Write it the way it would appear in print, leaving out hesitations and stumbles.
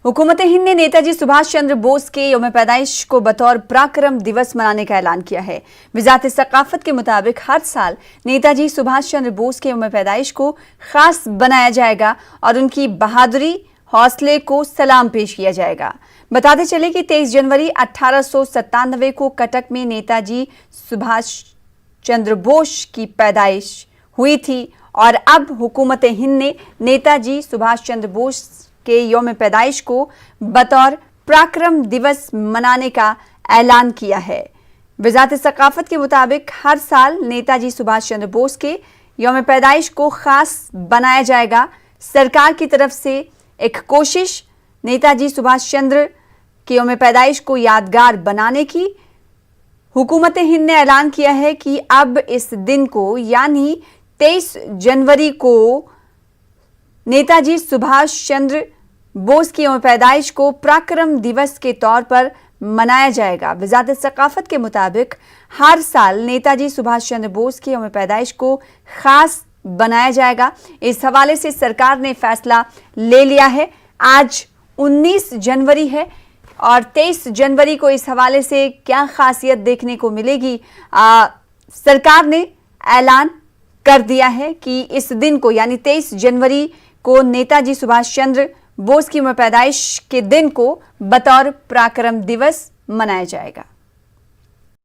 हुकूमत हिंद ने नेताजी सुभाष चंद्र बोस के यौम पैदाइश को बतौर पराक्रम दिवस मनाने का ऐलान किया है। वजारत सकाफत के मुताबिक हर साल नेताजी सुभाष चंद्र बोस के यौम पैदाइश को खास बनाया जाएगा और उनकी बहादुरी हौसले को सलाम पेश किया जाएगा। बताते चले कि 23 जनवरी 1897 को कटक में नेताजी सुभाष चंद्र बोस की पैदाइश हुई थी और अब हुकूमत हिंद ने नेताजी सुभाष चंद्र बोस के यौम पैदाइश को बतौर पराक्रम दिवस मनाने का ऐलान किया है। वजारत सकाफत के मुताबिक हर साल नेताजी सुभाष चंद्र बोस के यौम पैदाइश को खास बनाया जाएगा। सरकार की तरफ से एक कोशिश नेताजी सुभाष चंद्र के यौम पैदाइश को यादगार बनाने की हुकूमत हिंद ने ऐलान किया है कि अब इस दिन को यानी 23 जनवरी को नेताजी सुभाष चंद्र बोस की यौम पैदाइश को पराक्रम दिवस के तौर पर मनाया जाएगा। वजारत सकाफत के मुताबिक हर साल नेताजी सुभाष चंद्र बोस की यौम पैदाइश को खास बनाया जाएगा। इस हवाले से सरकार ने फैसला ले लिया है। आज 19 जनवरी है और 23 जनवरी को इस हवाले से क्या खासियत देखने को मिलेगी, सरकार ने ऐलान कर दिया है कि इस दिन को यानी 23 जनवरी को नेताजी सुभाष चंद्र बोस की पैदाइश के दिन को बतौर पराक्रम दिवस मनाया जाएगा।